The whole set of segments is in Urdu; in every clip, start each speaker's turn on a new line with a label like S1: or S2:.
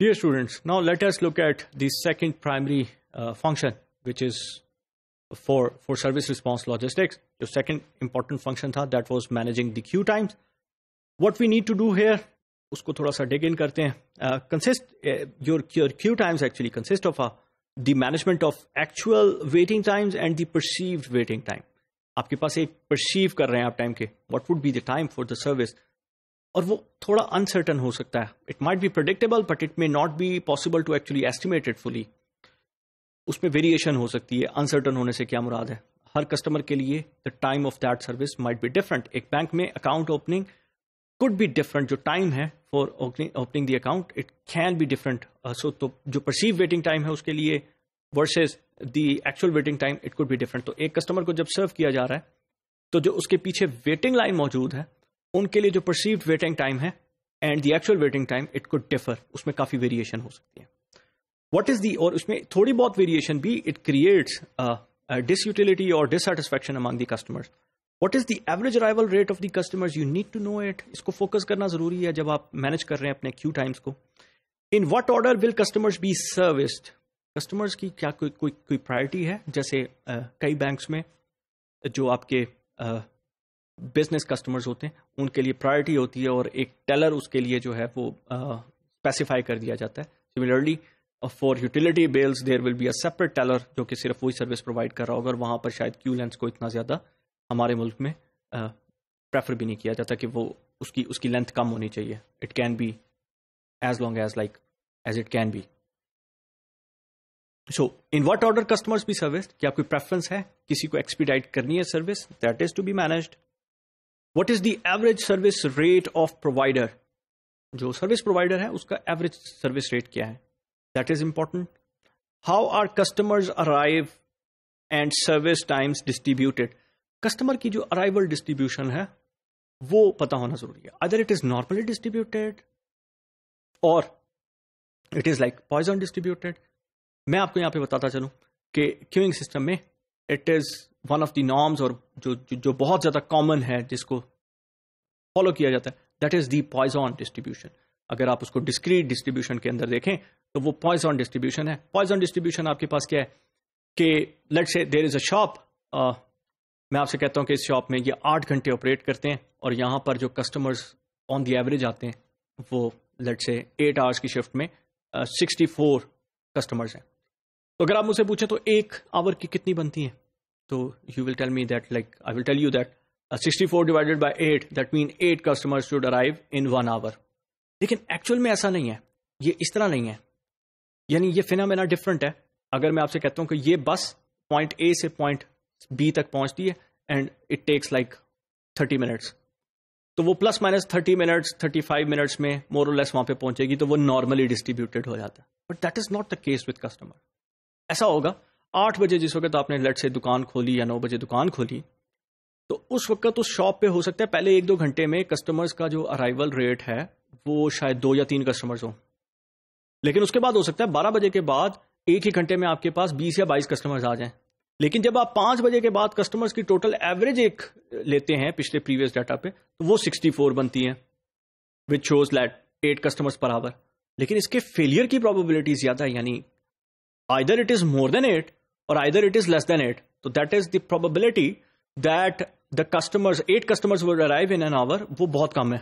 S1: Dear students, now let us look at the second primary function, which is for service response logistics. The second important function tha, that was managing the queue times. What we need to do here, usko thoda sa dig in karte hain. Your queue times actually consist of the management of actual waiting times and the perceived waiting time. آپ کے پاس ایک پرسیو کر رہے ہیں آپ ٹائم کے what would be the time for the service, اور وہ تھوڑا انسرٹن ہو سکتا ہے. It might be predictable but it may not be possible to actually estimate it fully. اس میں ویریشن ہو سکتی ہے. انسرٹن ہونے سے کیا مراد ہے؟ ہر کسٹمر کے لیے the time of that service might be different. ایک بینک میں account opening could be different. جو ٹائم ہے for opening the account it can be different. So تو جو پرسیو ویٹنگ ٹائم ہے اس کے لیے versus the actual waiting time it could be different. تو ایک کسٹمر کو جب سرو کیا جا رہا ہے تو جو اس کے پیچھے ویٹنگ لائن موجود ہے ان کے لیے جو پرسیوڈ ویٹنگ ٹائم ہے and the actual waiting time it could differ. اس میں کافی ویریشن ہو سکتی ہے. واٹ از دی، اور اس میں تھوڑی بہت ویریشن بھی اٹ کریٹس ڈس یوٹیلٹی اور dissatisfaction among the customers. What is the average arrival rate of the customers? You need to know it. اس کو فوکس کرنا ضروری ہے جب آپ مینج کر رہے ہیں اپنے کیو ٹائمس کو. In what order will customers be serviced? Customers کی کیا کوئی پرائرٹی ہے؟ جیسے کئی بینکس میں جو آپ کے بزنس کسٹمرز ہوتے ہیں ان کے لیے پرائرٹی ہوتی ہے اور ایک ٹیلر اس کے لیے جو ہے وہ اسپیسیفائی کر دیا جاتا ہے. Similarly for utility bills there will be a separate teller جو کہ صرف وہی سروس پرووائڈ کر رہا ہوگا، اور وہاں پر شاید کیو لینس کو اتنا زیادہ ہمارے ملک میں پریفر بھی نہیں کیا جاتا کہ وہ اس کی لینتھ کم ہونی چاہیے. It can be as long as it can be. So in what order customers be serviced? کیا کوئی پریفرنس ہے کسی کو ایکسپیڈائٹ کرنی ہے service? That is to be managed. What is the average service rate of provider? جو سروس پرووائڈر ہے اس کا ایوریج سروس ریٹ کیا ہے؟ That is important. How are customers arrive and service times distributed? Customer کی جو ارائیول ڈسٹریبیوشن ہے وہ پتا ہونا ضروری ہے. Either it is normally distributed or it is like Poisson distributed. میں آپ کو یہاں پہ بتاتا چلوں کہ کیوئنگ سسٹم میں it is one of the norms, اور جو بہت زیادہ کامن ہے جس کو فالو کیا جاتا ہے that is the Poisson distribution. اگر آپ اس کو ڈسکریٹ ڈسٹریبیوشن کے اندر دیکھیں تو وہ پوائزن ڈسٹریبیوشن ہے. پوائزن ڈسٹریبیوشن آپ کے پاس کیا ہے کہ let's say there is a shop. میں آپ سے کہتا ہوں کہ اس شاپ میں یہ 8 گھنٹے آپریٹ کرتے ہیں اور یہاں پر جو کسٹمرز آن دی ایوریج آتے ہیں وہ لیٹس سے 8 آورس کی شفٹ میں 64 کسٹمرز ہیں. تو اگر آپ مجھ سے پوچھیں تو ایک آور کی کتنی بنتی ہیں تو you will tell me that like I will tell you that 64 divided by 8 that mean 8 customer should arrive in 1 hour. لیکن ایکچوئل میں ایسا نہیں ہے. یہ اس طرح نہیں ہے. یعنی یہ فینامنا ڈفرنٹ ہے. اگر میں آپ سے کہتا ہوں کہ یہ بس پوائنٹ اے سے پوائنٹ بی تک پہنچتی ہے and it takes like 30 minutes, تو وہ پلس مائنس 30 منٹس 35 منٹس میں مور اور لیس وہاں پہ پہنچے گی، تو وہ نارملی ڈسٹریبیوٹیڈ ہو جاتا ہے. But that is not the case with customer. ایسا ہوگا 8 بجے جس وقت آپ نے لیٹ سے دکان کھولی یا 9 بجے دکان کھولی تو اس وقت اس شاپ پہ ہو سکتا ہے پہلے 1-2 گھنٹے میں کسٹمرز کا جو ارائیول ریٹ ہے وہ شاید 2 یا 3 کسٹمرز ہوں، لیکن اس کے بعد ہو سکتا ہے 12 بجے کے بعد ایک ہی گھنٹے میں آپ کے پاس 20 یا 22 کسٹمرز آ جائیں. لیکن جب آپ 5 بجے کے بعد کسٹمرز کی ٹوٹل ایوریج ایک لیتے ہیں پچھلے پریویس ڈیٹا پہ تو وہ 64 بنتی ہیں وچ شوز لیٹ 8 کسٹمرز پر آور. لیکن اس کے فیلئر کی پروبیبلٹی زیادہ ہے، یعنی either it is more than 8 or either it is less than 8. So that is the probability that the customers 8 customers will arrive in an hour وہ بہت کم ہے.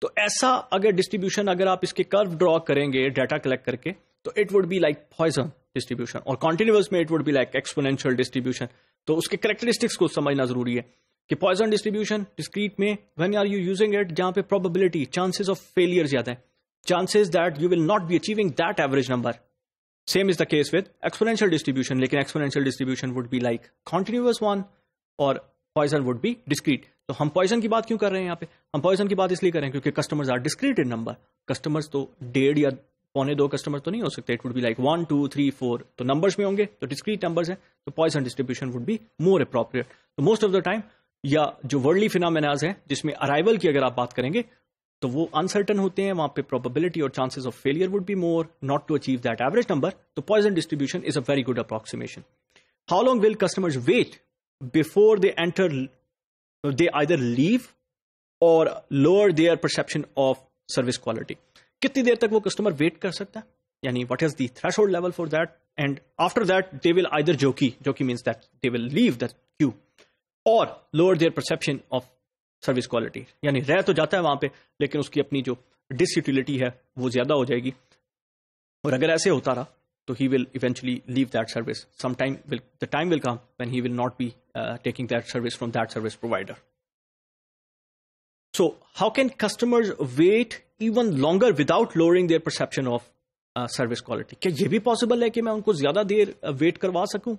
S1: تو ایسا اگر ڈسٹریبیوشن اگر آپ اس کے کرو ڈرا کریں گے ڈیٹا کلیکٹ کر کے تو it would be like Poisson distribution, اور کنٹینیوس میں it would be like exponential distribution. تو اس کے کریکٹرسٹکس کو سمجھنا ضروری ہے کہ پوائزن ڈسٹریبیوشن ڈسکریٹ میں when are you using it جہاں پہ پروبیبلٹی چانسز آف فیلئر زیادہ ہیں، chances that you will not be achieving that average number. Same is the case with exponential distribution, لیکن exponential distribution would be like continuous one اور poison would be discrete. تو ہم poison کی بات کیوں کر رہے ہیں یہاں پہ؟ ہم poison کی بات اس لیے کر رہے ہیں کیونکہ customers are discrete in number. customers تو 1.5 یا 1.25 customers تو نہیں ہو سکتے. It would be like 1, 2, 3, 4. تو numbers میں ہوں گے تو discrete numbers ہیں تو poison distribution would be more appropriate. تو most of the time یا جو worldly phenomena ہیں جس میں arrival کی اگر آپ بات کریں گے تو وہ انسرٹن ہوتے ہیں، وہاں پہ probability اور chances of failure would be more not to achieve that average number. تو poison distribution is a very good approximation. How long will customers wait before they enter? They either leave or lower their perception of service quality. کتنی دیر تک وہ کسٹمر ویٹ کر سکتا ہے, یعنی what is the threshold level for that, and after that they will either jockey means that they will leave that queue or lower their perception of service quality, یعنی رہ تو جاتا ہے وہاں پہ لیکن اس کی اپنی جو ڈس یوٹیلٹی ہے وہ زیادہ ہو جائے گی, اور اگر ایسے ہوتا رہا تو he will eventually leave that service. The time will come when he will not be taking that service from that service provider. So how can customers wait even longer without lowering their perception of service quality? کیا یہ بھی پاسبل ہے کہ میں ان کو زیادہ دیر ویٹ کروا سکوں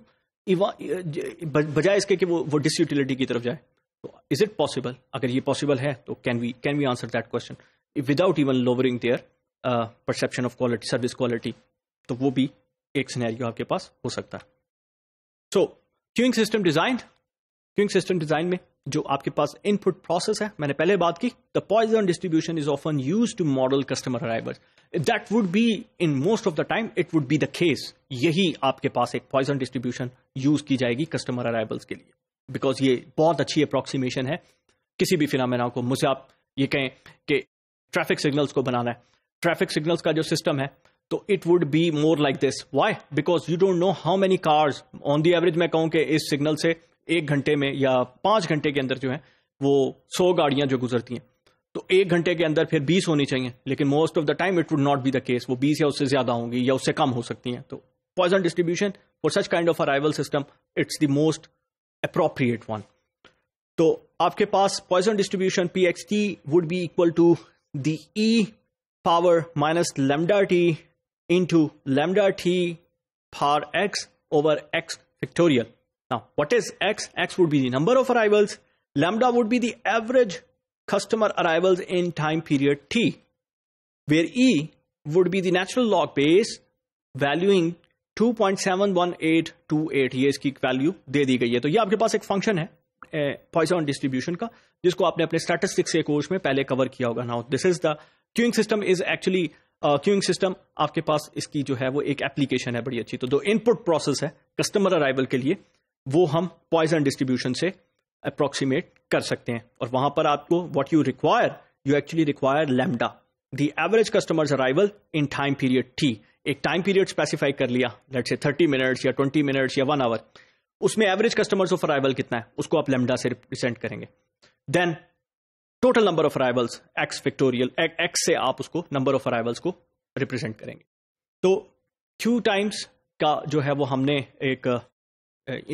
S1: بجائے اس کے کہ وہ ڈس یوٹیلٹی کی طرف جائے؟ تو از اٹ پاسبل؟ اگر یہ پاسبل ہے تو can we answer that question without even lowering their perception of quality, service quality? تو وہ بھی ایک سینیریو آپ کے پاس ہو سکتا ہے. سو کیوئنگ سسٹم ڈیزائن میں جو آپ کے پاس ان پٹ پروسیس ہے, میں نے پہلے بات کی, the Poisson distribution is often used to model customer arrivals. That would be in most of the time it would be the case, یہی آپ کے پاس ایک پوائزن ڈسٹریبیوشن یوز کی جائے گی کسٹمر ارائیولز کے لیے, بیکاز یہ بہت اچھی اپروکسیمیشن ہے کسی بھی فینامنا کو. مجھ سے آپ یہ کہیں کہ ٹریفک سگنلز کو بنانا ہے, ٹریفک سگنلز کا جو سسٹم ہے تو it would be more like this. Why? Because you don't know how many cars on the average. میں کہوں کہ اس سگنل سے 1 گھنٹے میں یا 5 گھنٹے کے اندر جو ہیں وہ 100 گاڑیاں جو گزرتی ہیں, تو 1 گھنٹے کے اندر پھر 20 ہونی چاہیے, لیکن most of the time it would not be the case. وہ 20 یا اس سے زیادہ ہوں گی یا اس سے کم ہو سکتی ہیں. تو Poisson distribution for such kind of arrival system it's the most appropriate one. تو آپ کے پاس Poisson distribution PXT would be equal to the E power minus lambda T into lambda T for X over X factorial. Now, what is X? X would be the number of arrivals. Lambda would be the average customer arrivals in time period T, where E would be the natural log base valuing 2.71828. یہ اس کی ویلیو دے دی گئی ہے. تو یہ آپ کے پاس ایک فنکشن ہے پوائزن ڈسٹریبیوشن کا, جس کو آپ نے اپنے اسٹیٹسٹکس کے کورس میں پہلے کور کیا ہوگا. Now, this is the queuing system is actually queuing system آپ کے پاس اس کی جو ہے وہ ایک ایپلیکیشن ہے بڑی اچھی. تو جو ان پٹ پروسیس ہے کسٹمر ارائیول کے لیے وہ ہم پوائزن ڈسٹریبیوشن سے اپروکسیمیٹ کر سکتے ہیں, اور وہاں پر آپ کو what you require, you actually require lambda, the average customer arrival in time period T. ایک ٹائم پیریڈ اسپیسیفائی کر لیا, لیٹس سے 30 منٹس یا 20 منٹس یا 1 آور, اس میں ایوریج کسٹمر آف ارائیول کتنا ہے اس کو آپ لیمڈا سے ریپرزینٹ کریں گے. Then total number of arrivals x factorial, x سے آپ اس کو نمبر آف ارائیولس کو ریپرزینٹ کریں گے. تو کیو ٹائمس کا جو ہے وہ ہم نے ایک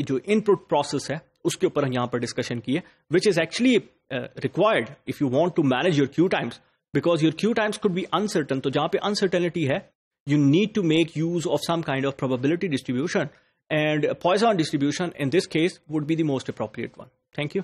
S1: جو ان پٹ پروسیس ہے اس کے اوپر یہاں پر ڈسکشن کی ہے, which is actually required if you want to manage your queue times, because your queue times could be uncertain. تو جہاں پہ انسرٹنٹی ہے you need to make use of some kind of probability distribution, and Poisson distribution in this case would be the most appropriate one. Thank you.